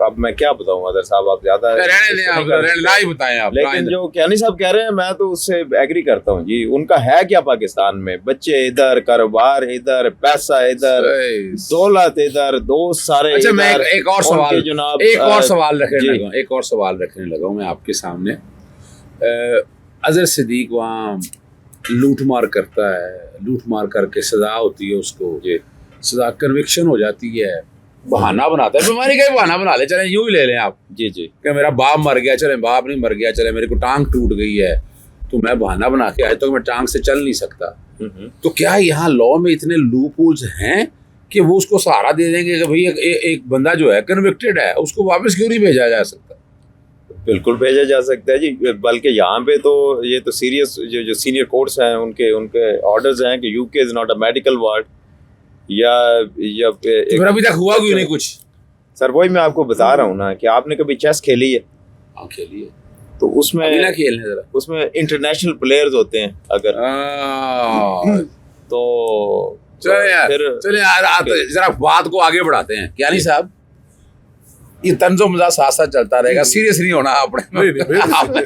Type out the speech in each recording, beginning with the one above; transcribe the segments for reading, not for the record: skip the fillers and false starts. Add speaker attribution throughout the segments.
Speaker 1: اب میں کیا بتاؤں اگر صاحب آپ زیادہ
Speaker 2: رہنے دیں آپ، نہ ہی بتائیں آپ.
Speaker 1: لیکن جو کیانی صاحب کہہ رہے ہیں میں تو اس سے ایگری کرتا ہوں جی. ان کا ہے کیا پاکستان میں؟ بچے ادھر، کاروبار ادھر، پیسہ ادھر، دولت ادھر، دوست سارے.
Speaker 2: اچھا میں ایک اور سوال
Speaker 1: جناب
Speaker 2: ایک اور سوال رکھنے لگا ہوں میں آپ کے سامنے. اظہر صدیق وہاں لوٹ مار کرتا ہے، لوٹ مار کر کے سزا ہوتی ہے اس کو،
Speaker 1: جی
Speaker 2: سزا کنوکشن ہو جاتی ہے، بہانہ بناتا ہے، بیماری کا ہی بہانہ بنا لے، چلیں یوں ہی لے لیں آپ
Speaker 1: جی جی
Speaker 2: کہ میرا باپ مر گیا، چلیں باپ نہیں مر گیا، چلیں میرے کو ٹانگ ٹوٹ گئی ہے تو میں بہانہ بنا کے آج تک میں ٹانگ سے چل نہیں سکتا. تو کیا یہاں لا میں اتنے لوپ ہولز ہیں کہ وہ اس کو سہارا دے دیں گے کہ بھائی ایک بندہ جو ہے کنوکٹڈ ہے اس کو واپس کیوں نہیں بھیجا جا سکتا؟
Speaker 1: بالکل بھیجا جا سکتا ہے جی. بلکہ یہاں پہ تو یہ تو سیریس جو سینئر کورٹس ہیں ان کے آرڈرز ہیں کہ یو کے is not a medical ward یا
Speaker 2: پھر ابھی تک ہوا کیوں نہیں کچھ؟
Speaker 1: سر وہی میں آپ کو بتا رہا ہوں نا کہ آپ نے کبھی چیس کھیلی ہے؟
Speaker 2: ہاں کھیلی ہے.
Speaker 1: تو اس میں
Speaker 2: نہ کھیلنے ذرا
Speaker 1: اس میں انٹرنیشنل پلیئرز ہوتے ہیں اگر تو
Speaker 2: چلے یار ذرا بات کو آگے بڑھاتے ہیں. کیا نہیں صاحب یہ طنز و مزاح ساتھ ساتھ چلتا رہے گا، سیریس نہیں ہونا آپ نے.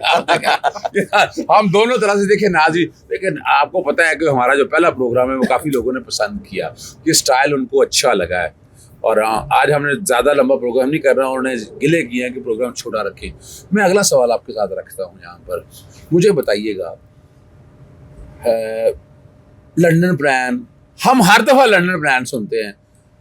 Speaker 2: ہم دونوں طرح سے دیکھیں ناظرین، لیکن آپ کو پتہ ہے کہ ہمارا جو پہلا پروگرام ہے وہ کافی لوگوں نے پسند کیا، یہ سٹائل ان کو اچھا لگا ہے. اور آج ہم نے زیادہ لمبا پروگرام نہیں کر رہا ہوں، انہوں نے گلے کیے ہیں کہ پروگرام چھوٹا رکھیں. میں اگلا سوال آپ کے ساتھ رکھتا ہوں یہاں پر. مجھے بتائیے گا لنڈن پلان، ہم ہر دفعہ لنڈن پلان سنتے ہیں.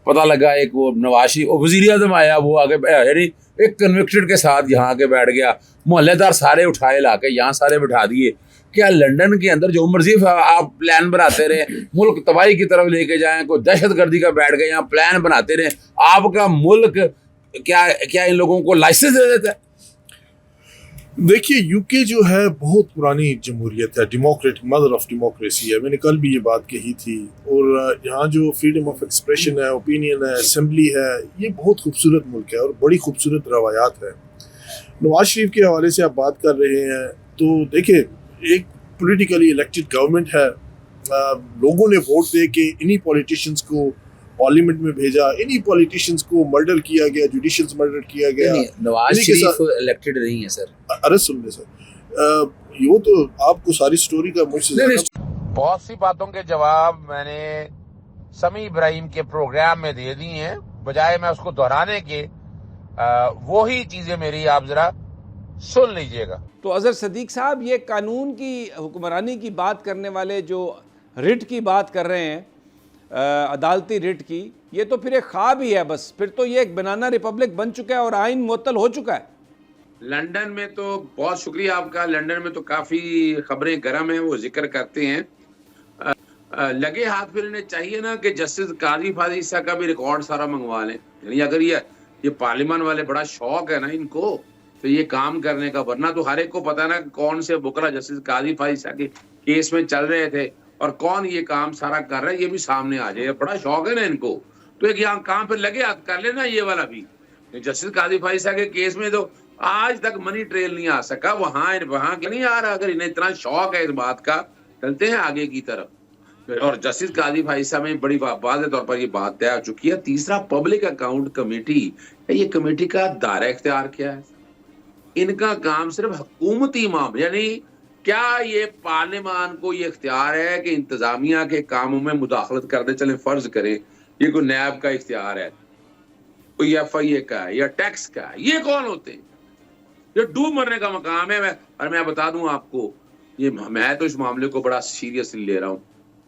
Speaker 2: پتہ لگا ایک وہ نواز شریف وزیر اعظم آیا، وہ آگے یعنی ایک کنوکٹڈ کے ساتھ یہاں کے بیٹھ گیا، محلے دار سارے اٹھائے لا کے یہاں سارے بٹھا دیے. کیا لنڈن کے اندر جو مرضی آپ پلان بناتے رہے، ملک تباہی کی طرف لے کے جائیں، کوئی دہشت گردی کا بیٹھ گئے یہاں پلان بناتے رہے، آپ کا ملک کیا ان لوگوں کو لائسنس دے دیتا ہے؟
Speaker 3: دیکھیے یو کے جو ہے بہت پرانی جمہوریت ہے، ڈیموکریٹک مدر آف ڈیموکریسی ہے. میں نے کل بھی یہ بات کہی تھی. اور یہاں جو فریڈم آف ایکسپریشن ہے، اوپینین ہے، اسمبلی ہے، یہ بہت خوبصورت ملک ہے اور بڑی خوبصورت روایات ہے. نواز شریف کے حوالے سے آپ بات کر رہے ہیں تو دیکھیں ایک پولیٹیکلی الیکٹڈ گورنمنٹ ہے، لوگوں نے ووٹ دے کے انہی پولیٹیشینز کو پارلیمنٹ میں بھیجا، انہی پولیٹیشینز کو مرڈر کیا گیا، جوڈیشلز مرڈر کیا گیا.
Speaker 2: نواز شریف الیکٹڈ نہیں ہے سر.
Speaker 3: ارے سن لیں سر، یہ تو آپ کو ساری سٹوری کا مجھ سے زیادہ
Speaker 2: بہت سی باتوں کے جواب میں نے سمیع ابراہیم کے پروگرام میں دے دی ہیں، بجائے میں اس کو دہرانے کے وہی چیزیں میری آپ ذرا سن لیجئے گا.
Speaker 4: تو اظہر صدیق صاحب یہ قانون کی حکمرانی کی بات کرنے والے جو رٹ کی بات کر رہے ہیں، عدالتی رٹ کی، یہ تو پھر ایک خواب ہی ہے بس. پھر تو یہ ایک بنانا ریپبلک بن چکا ہے اور آئین معطل ہو چکا ہے.
Speaker 2: لنڈن میں تو بہت شکریہ آپ کا، لنڈن میں تو کافی خبریں گرم ہیں، وہ ذکر کرتے ہیں. لگے ہاتھ پھر انہیں چاہیے نا کہ جسٹس قاضی فاضل عیسیٰ کا بھی ریکارڈ سارا منگوا لیں. یعنی اگر یہ پارلیمان والے بڑا شوق ہے نا ان کو تو یہ کام کرنے کا، ورنہ تو ہر ایک کو پتا نا کون سے بکرا جسٹس قاضی فاضل عیسیٰ کے کیس میں چل رہے تھے اور کون یہ کام سارا کر رہا ہے، یہ بھی سامنے آ جائے. بڑا شوق ہے نا ان کو، تو ایک یہاں کام پھر لگے ہاتھ کر لینا یہ والا بھی. جسٹس قاضی فاضل عیسیٰ کے کیس میں تو آج تک منی ٹریل نہیں آ سکا، وہاں نہیں آ رہا. اگر انہیں اتنا شوق ہے اس بات کا، چلتے ہیں آگے کی طرف. اور جسٹس قاضی فاضل عیسیٰ میں بڑی واضح طور پر یہ بات طے ہو چکی ہے. تیسرا، پبلک اکاؤنٹ کمیٹی، یہ کمیٹی کا دائرہ اختیار کیا ہے؟ ان کا کام صرف حکومتی معاملے، یعنی کیا یہ پارلیمان کو یہ اختیار ہے کہ انتظامیہ کے کاموں میں مداخلت کر دے؟ چلیں فرض کریں یہ کوئی نیب کا اختیار ہے، کوئی ایف آئی اے کا ہے یا ٹیکس کا ہے، یہ کون ہوتے ہیں؟ یہ ڈوب مرنے کا مقام ہے. اور میں بتا دوں آپ کو، میں تو اس معاملے کو بڑا سیریسلی لے رہا ہوں.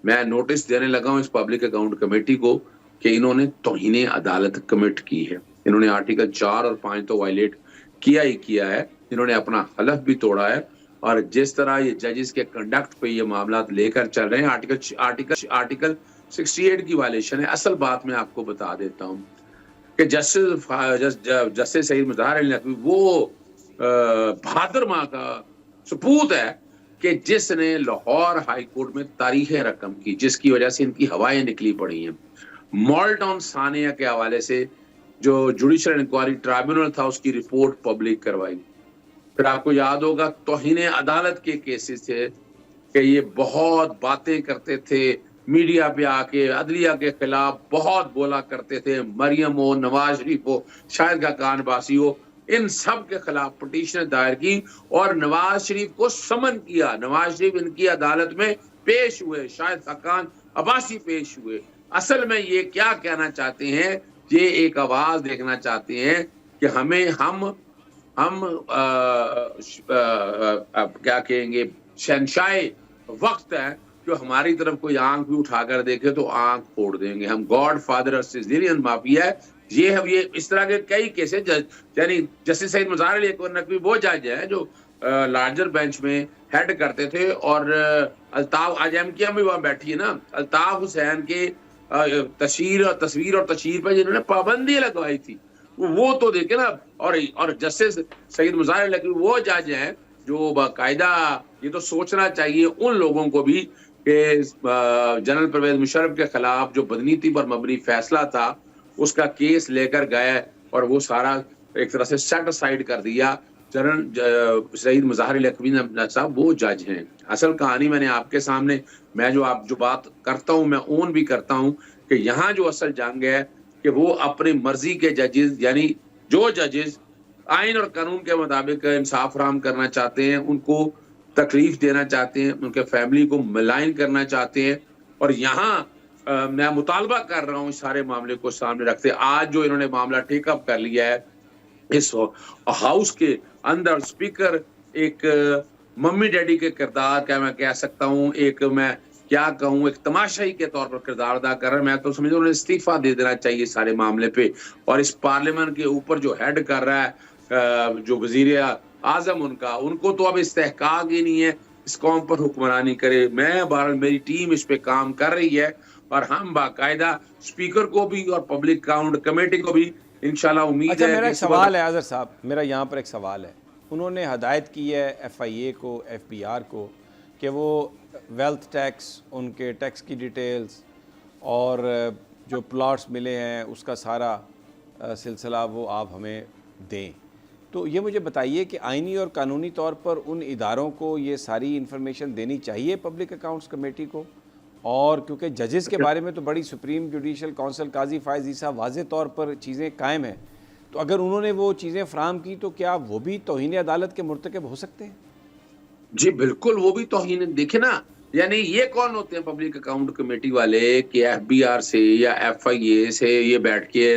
Speaker 2: میں نوٹس دینے لگا ہوں اس پبلک اکاؤنٹ کمیٹی کو کہ انہوں نے توہین عدالت کمٹ کی ہے. انہوں نے آرٹیکل 4 اور 5 تو وائلیٹ کیا ہی کیا ہے. انہوں نے اپنا حلف بھی توڑا ہے. اور جس طرح یہ ججز کے کنڈکٹ پہ یہ معاملات لے کر چل رہے ہیں، آرٹیکل 68 کی وائلیشن ہے. اصل بات میں آپ کو بتا دیتا ہوں کہ جسٹس سعید مظہر علی نقوی وہ بہادر ماں کا سپوت ہے کہ جس نے لاہور ہائی کورٹ میں تاریخ رقم کی، جس کی وجہ سے ان کی ہوائیں نکلی پڑی ہیں. مال ٹاؤن ثانیہ کے حوالے سے جو جوڈیشل انکوائری ٹرائبیونل تھا اس کی رپورٹ پبلک کروائی. پھر آپ کو یاد ہوگا توہین عدالت کے کیسز تھے کہ یہ بہت باتیں کرتے تھے میڈیا پہ آ کے عدلیہ کے خلاف بہت بولا کرتے تھے، مریم ہو، نواز شریف ہو، شاہد خاقان عباسی ہو، ان سب کے خلاف پٹیشن دائر کی اور نواز شریف کو سمن کیا. نواز شریف ان کی عدالت میں پیش ہوئے، شاہد خاقان عباسی پیش ہوئے. اصل میں یہ کیا کہنا چاہتے ہیں، یہ ایک آواز دیکھنا چاہتے ہیں کہ ہم کیا کہیں گے، شہنشاہ وقت ہے، جو ہماری طرف کوئی آنکھ بھی اٹھا کر دیکھے تو آنکھ پھوڑ دیں گے. ہم گاڈ فادر اور سیزیرین مافیا ہے. یہ اس طرح کے کئی کیسز، یعنی جسٹس سعید مظاہر علی نقوی وہ جج ہے جو لارجر بینچ میں ہیڈ کرتے تھے، اور الطاف، آج ایم کیا بھی وہاں بیٹھی ہے نا، الطاف حسین کے تصویر اور تشہیر پہ جنہوں نے پابندی لگوائی تھی، وہ تو دیکھیں نا. اور جسٹس سعید مظاہر علی وہ جج ہیں جو باقاعدہ، یہ تو سوچنا چاہیے ان لوگوں کو بھی کہ جنرل پرویز مشرف کے خلاف جو بدنیتی پر مبنی فیصلہ تھا اس کا کیس لے کر گئے اور وہ سارا ایک طرح سے سیٹ اسائیڈ کر دیا. جنرل سعید مظاہر علی صاحب وہ جج ہیں. اصل کہانی میں نے آپ کے سامنے، میں جو بات کرتا ہوں میں اون بھی کرتا ہوں کہ یہاں جو اصل جنگ ہے کہ وہ اپنی مرضی کے ججز، یعنی جو ججز آئین اور قانون کے مطابق انصاف فراہم کرنا چاہتے ہیں ان کو تکلیف دینا چاہتے ہیں، ان کے فیملی کو ملائن کرنا چاہتے ہیں. اور یہاں میں مطالبہ کر رہا ہوں اس سارے معاملے کو سامنے رکھتے، آج جو انہوں نے معاملہ ٹیک اپ کر لیا ہے اس ہاؤس کے اندر، اسپیکر ایک ممی ڈیڈی کے کردار کا میں کہہ سکتا ہوں، ایک میں کیا کہوں، ایک تماشائی کے طور پر کردار ادا کر رہا ہے. میں تو سمجھتا ہوں انہیں استعفیٰ دے دینا چاہیے سارے معاملے پہ. اور اس پارلیمنٹ کے اوپر جو ہیڈ کر رہا ہے جو وزیر اعظم ان کو تو اب استحقاق ہی نہیں ہے اس قوم پر حکمرانی کرے. میں بہرحال میری ٹیم اس پہ کام کر رہی ہے اور ہم باقاعدہ اسپیکر کو بھی اور پبلک اکاؤنٹ کمیٹی کو بھی انشاءاللہ امید ہے.
Speaker 4: اچھا میرا ایک سوال ہے اظہر صاحب، میرا یہاں پر ایک سوال ہے. انہوں نے ہدایت کی ہے ایف آئی اے کو، ایف بی آر کو، کہ وہ ویلتھ ٹیکس، ان کے ٹیکس کی ڈیٹیلز اور جو پلاٹس ملے ہیں اس کا سارا سلسلہ وہ آپ ہمیں دیں. تو یہ مجھے بتائیے کہ آئینی اور قانونی طور پر ان اداروں کو یہ ساری انفارمیشن دینی چاہیے پبلک اکاؤنٹس کمیٹی کو؟ اور کیونکہ ججز کے بارے میں تو بڑی سپریم جوڈیشل کونسل قاضی فائز عیسیٰ واضح طور پر چیزیں قائم ہیں، تو اگر انہوں نے وہ چیزیں فراہم کی تو کیا وہ بھی توہین عدالت کے مرتکب ہو سکتے ہیں؟
Speaker 2: جی بالکل، وہ بھی توہین. دیکھیں نا، یعنی یہ کون ہوتے ہیں پبلک اکاؤنٹ کمیٹی والے کہ ایف بی آر سے یا ایف آئی اے سے یہ بیٹھ کے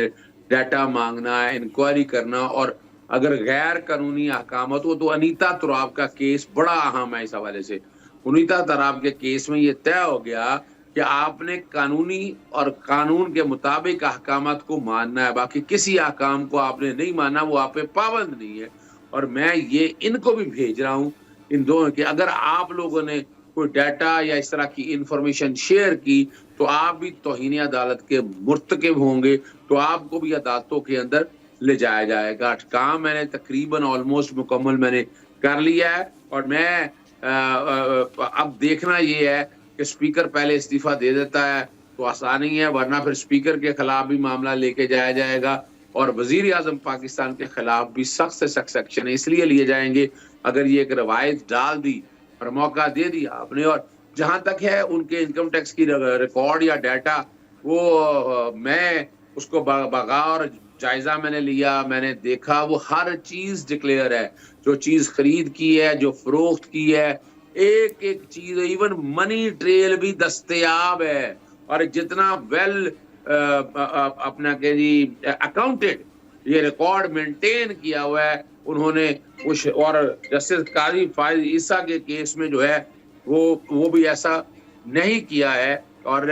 Speaker 2: ڈیٹا مانگنا، انکوائری کرنا. اور اگر غیر قانونی احکامات ہو تو انیتا تراب کا کیس بڑا اہم ہے اس حوالے سے. انیتا تراب کے کیس میں یہ طے ہو گیا کہ آپ نے قانونی اور قانون کے مطابق احکامات کو ماننا ہے، باقی کسی احکام کو آپ نے نہیں ماننا، وہ آپ پہ پابند نہیں ہے. اور میں یہ ان کو بھی بھیج رہا ہوں، ان دونوں کہ اگر آپ لوگوں نے کوئی ڈیٹا یا اس طرح کی انفارمیشن شیئر کی تو آپ بھی توہین عدالت کے مرتکب ہوں گے، تو آپ کو بھی عدالتوں کے اندر لے جایا جائے گا. کام میں نے تقریباً آلموسٹ مکمل میں نے کر لیا ہے. اور میں اب دیکھنا یہ ہے کہ اسپیکر پہلے استعفیٰ دے دیتا ہے تو آسانی ہے، ورنہ پھر اسپیکر کے خلاف بھی معاملہ لے کے جایا جائے گا. اور وزیر اعظم پاکستان کے خلاف بھی سخت سے سخت ایکشن اس لیے لیے جائیں گے اگر یہ ایک روایت ڈال دی اور موقع دے دیا آپ نے. اور جہاں تک ہے ان کے انکم ٹیکس کی ریکارڈ یا ڈیٹا، وہ میں اس کو بغور جائزہ میں نے لیا، میں نے دیکھا، وہ ہر چیز ڈکلیئر ہے، جو چیز خرید کی ہے، جو فروخت کی ہے، ایک ایک چیز، ایون منی ٹریل بھی دستیاب ہے. اور جتنا ویل اپنا کہ جی اکاؤنٹڈ یہ ریکارڈ مینٹین کیا ہوا ہے انہوں نے. اور جسٹس قاضی فائز عیسیٰ کے کیس میں جو ہے وہ بھی ایسا نہیں کیا ہے. اور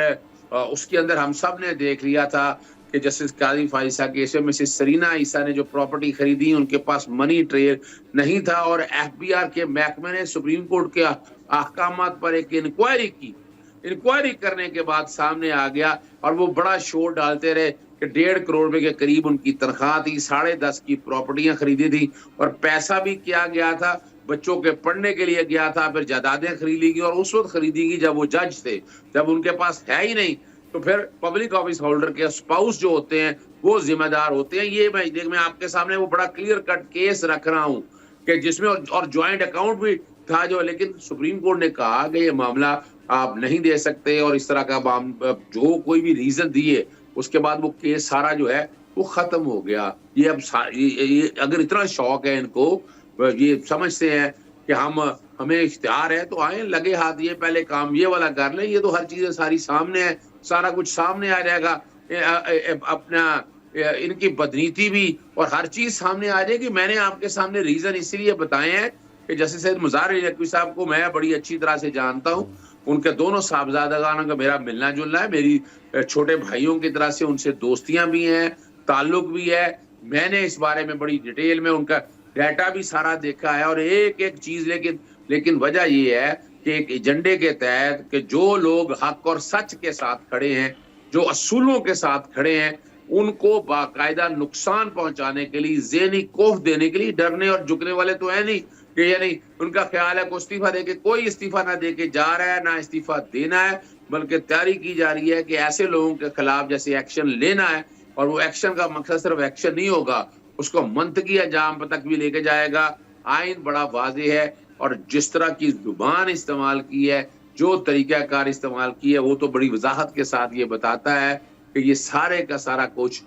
Speaker 2: اس کے اندر ہم سب نے دیکھ لیا تھا کہ جسٹس قاضی فائز عیسیٰ کے کیس میں مسز سرینا عیسیٰ نے جو پراپرٹی خریدی ان کے پاس منی ٹریل نہیں تھا. اور ایف بی آر کے محکمے نے سپریم کورٹ کے احکامات پر ایک انکوائری کی. انکوائری کرنے کے بعد سامنے آ گیا اور وہ بڑا شور ڈالتے رہے کہ 1.5 کروڑ روپے کے قریب ان کی تنخواہ تھی، 10.5 کی پراپرٹیاں خریدی تھی، اور پیسہ بھی کیا گیا تھا بچوں کے پڑھنے کے لیے گیا تھا، پھر جائیدادیں خریدی گئی. اور اس وقت خریدی گئی جب وہ جج تھے، جب ان کے پاس ہے ہی نہیں تو پھر پبلک آفس ہولڈر کے اسپاؤس جو ہوتے ہیں وہ ذمہ دار ہوتے ہیں. یہ میں آپ کے سامنے وہ بڑا کلیئر کٹ کیس رکھ رہا ہوں کہ جس میں اور جوائنٹ اکاؤنٹ بھی تھا جو، لیکن سپریم کورٹ نے کہا کہ یہ معاملہ آپ نہیں دے سکتے, اور اس طرح کا جو کوئی بھی ریزن دیے اس کے بعد وہ کیس سارا جو ہے وہ ختم ہو گیا. یہ اب اگر اتنا شوق ہے ان کو, یہ سمجھتے ہیں کہ ہمیں اختیار ہے تو آئیں لگے ہاتھ, یہ پہلے کام یہ والا کر لیں, یہ تو ہر چیزیں ساری سامنے ہے, سارا کچھ سامنے آ جائے گا, اپنا ان کی بدنیتی بھی اور ہر چیز سامنے آ جائے گی. میں نے آپ کے سامنے ریزن اسی لیے بتائے ہیں کہ جیسے سید مظاہر علی نقوی صاحب کو میں بڑی اچھی طرح سے جانتا ہوں, ان کے دونوں صاحبزادگانوں کا میرا ملنا جلنا ہے, میری چھوٹے بھائیوں کی طرح سے ان سے دوستیاں بھی ہیں, تعلق بھی ہے. میں نے اس بارے میں بڑی ڈیٹیل میں ان کا ڈیٹا بھی سارا دیکھا ہے, اور ایک ایک چیز, لیکن وجہ یہ ہے کہ ایک ایجنڈے کے تحت کہ جو لوگ حق اور سچ کے ساتھ کھڑے ہیں, جو اصولوں کے ساتھ کھڑے ہیں, ان کو باقاعدہ نقصان پہنچانے کے لیے, ذہنی کوف دینے کے لیے ڈرنے اور جھکنے والے تو ہے نہیں کہ یعنی ان کا خیال ہے کہ استعفیٰ دے کے, کوئی استعفیٰ نہ دے کے جا رہا ہے, نہ استعفیٰ دینا ہے, بلکہ تیاری کی جا رہی ہے کہ ایسے لوگوں کے خلاف جیسے ایکشن لینا ہے, اور وہ ایکشن کا مقصد صرف ایکشن نہیں ہوگا, اس کو منطقی انجام تک بھی لے کے جائے گا. آئین بڑا واضح ہے, اور جس طرح کی زبان استعمال کی ہے, جو طریقہ کار استعمال کی ہے, وہ تو بڑی وضاحت کے ساتھ یہ بتاتا ہے کہ یہ سارے کا سارا کچھ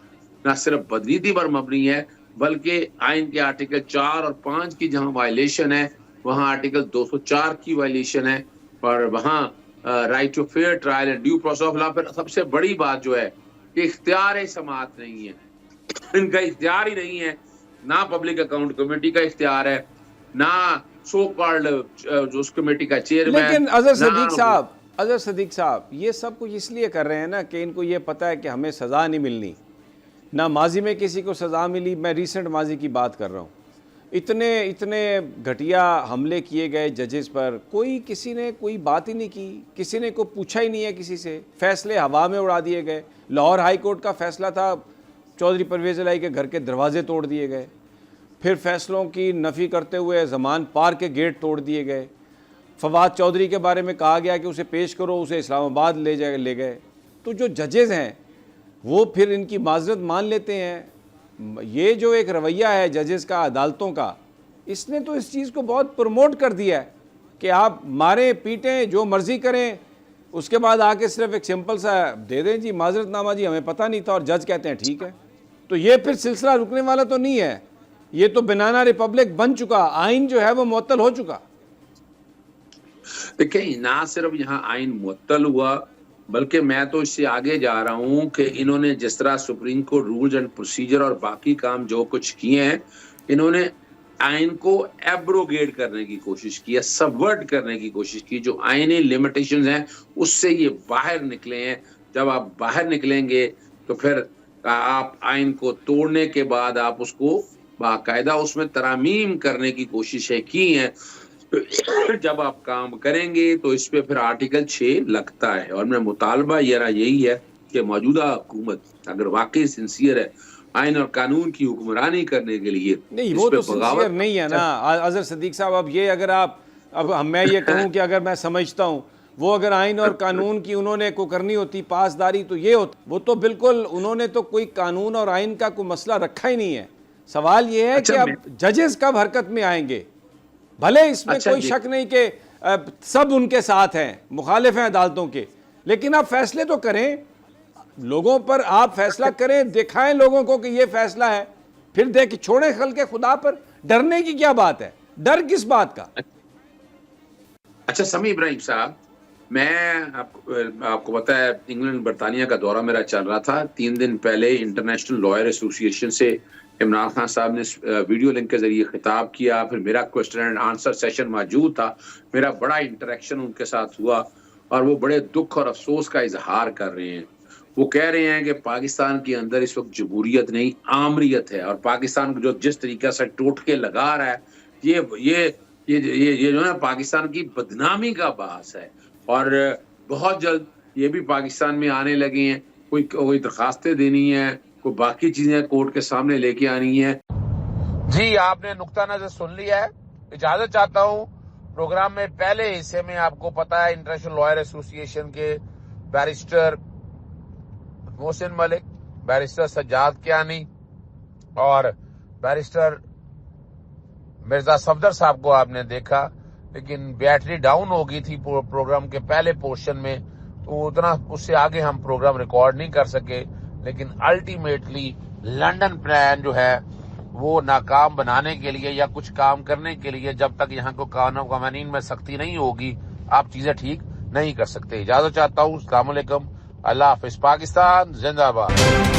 Speaker 2: نہ صرف بدنیتی پر مبنی ہے, بلکہ آئین کے آرٹیکل 4 اور 5 کی جہاں وائلیشن ہے, وہاں آرٹیکل 204 کی وائلیشن ہے, اور وہاں right to fair trial and due process of law. پھر سب سے بڑی بات جو ہے کہ اختیار سماعت نہیں ہے, ان کا اختیار ہی نہیں ہے, نہ پبلک اکاؤنٹ کمیٹی کا اختیار ہے, نہ سو کالڈ جو اس کمیٹی کا چیئرمین.
Speaker 4: لیکن اظہر صدیق صاحب یہ سب کچھ اس لیے کر رہے ہیں نا کہ ان کو یہ پتہ ہے کہ ہمیں سزا نہیں ملنی, نہ ماضی میں کسی کو سزا ملی. میں ریسنٹ ماضی کی بات کر رہا ہوں, اتنے گھٹیا حملے کیے گئے ججز پر, کسی نے کوئی بات ہی نہیں کی, کسی نے کوئی پوچھا ہی نہیں ہے کسی سے, فیصلے ہوا میں اڑا دیے گئے. لاہور ہائی کورٹ کا فیصلہ تھا, چودھری پرویز الہی کے گھر کے دروازے توڑ دیے گئے. پھر فیصلوں کی نفی کرتے ہوئے زمان پارک کے گیٹ توڑ دیے گئے. فواد چودھری کے بارے میں کہا گیا کہ اسے پیش کرو, اسے اسلام آباد لے گئے. تو جو ججز ہیں وہ پھر ان کی معذرت مان لیتے ہیں. یہ جو ایک رویہ ہے ججز کا, عدالتوں کا, اس نے تو اس چیز کو بہت پروموٹ کر دیا ہے کہ آپ ماریں پیٹیں جو مرضی کریں, اس کے بعد آ کے صرف ایک سمپل سا دے دیں جی معذرت نامہ, جی ہمیں پتہ نہیں تھا, اور جج کہتے ہیں ٹھیک ہے. تو یہ پھر سلسلہ رکنے والا تو نہیں ہے, یہ تو بنانا ریپبلک بن چکا, آئین جو ہے وہ معطل ہو چکا.
Speaker 2: دیکھیں نہ صرف یہاں آئین معطل ہوا, بلکہ میں تو اس سے آگے جا رہا ہوں کہ انہوں نے جس طرح Supreme Court rules and procedure اور باقی کام جو کچھ کیے ہیں, انہوں نے آئین کو ایبروگیٹ کرنے کی کوشش کی ہے, سبورٹ کرنے کی کوشش کی. جو آئینی لمیٹیشنز ہیں اس سے یہ باہر نکلے ہیں. جب آپ باہر نکلیں گے تو پھر آپ آئین کو توڑنے کے بعد آپ اس کو باقاعدہ اس میں ترامیم کرنے کی کوششیں کی ہیں. جب آپ کام کریں گے تو اس پہ پھر آرٹیکل 6 لگتا ہے, اور میں مطالبہ یہی ہے کہ موجودہ حکومت اگر واقعی سنسیئر ہے آئین اور قانون کی حکمرانی کرنے کے لیے,
Speaker 4: نہیں وہ تو سنسیئر نہیں ہے نا اظہر صدیق صاحب. اب یہ اگر میں یہ کہوں کہ اگر میں سمجھتا ہوں وہ اگر آئین اور قانون کی انہوں نے کو کرنی ہوتی پاسداری تو یہ ہوتا, وہ تو بالکل انہوں نے تو کوئی قانون اور آئین کا کوئی مسئلہ رکھا ہی نہیں ہے. سوال یہ ہے کہ اب ججز کب حرکت میں آئیں گے, بھلے اس میں کوئی شک نہیں کہ سب ان کے ساتھ ہیں, مخالف ہیں عدالتوں کے, لیکن آپ فیصلے تو کریں, لوگوں پر آپ فیصلہ کریں, دکھائیں لوگوں کو کہ یہ فیصلہ ہے, پھر چھوڑیں خلق خدا پر. ڈرنے کی کیا بات ہے, ڈر کس بات کا؟
Speaker 2: اچھا سمیع ابراہیم صاحب, میں آپ کو پتا ہے انگلینڈ برطانیہ کا دورہ میرا چل رہا تھا. 3 دن پہلے انٹرنیشنل لائر ایسوسی ایشن سے عمران خان صاحب نے ویڈیو لنک کے ذریعے خطاب کیا, پھر میرا کوسچن اینڈ آنسر سیشن موجود تھا, میرا بڑا انٹریکشن ان کے ساتھ ہوا, اور وہ بڑے دکھ اور افسوس کا اظہار کر رہے ہیں. وہ کہہ رہے ہیں کہ پاکستان کے اندر اس وقت جمہوریت نہیں آمریت ہے, اور پاکستان جو جس طریقے سے ٹوٹ کے لگا رہا ہے یہ جو ہے پاکستان کی بدنامی کا باعث ہے, اور بہت جلد یہ بھی پاکستان میں آنے لگے ہیں, کوئی درخواستیں دینی ہیں, کوئی باقی چیزیں کورٹ کے سامنے لے کے آنی ہیں.
Speaker 5: جی آپ نے نقطہ نظر سن لیا ہے. اجازت چاہتا ہوں پروگرام میں پہلے حصے میں آپ کو پتا ہے انٹرنیشنل لائر ایسوسی ایشن کے بیرسٹر محسن ملک, بیرسٹر سجاد کیانی اور بیرسٹر مرزا صفدر صاحب کو آپ نے دیکھا. لیکن بیٹری ڈاؤن ہو گئی تھی پروگرام کے پہلے پورشن میں، تو اتنا اس سے آگے ہم پروگرام ریکارڈ نہیں کر سکے. لیکن الٹیمیٹلی لنڈن پلان جو ہے وہ ناکام بنانے کے لیے یا کچھ کام کرنے کے لیے، جب تک یہاں کو قانون قوانین میں سختی نہیں ہوگی آپ چیزیں ٹھیک نہیں کر سکتے. اجازت چاہتا ہوں. السلام علیکم. اللہ حافظ. پاکستان زندہ باد.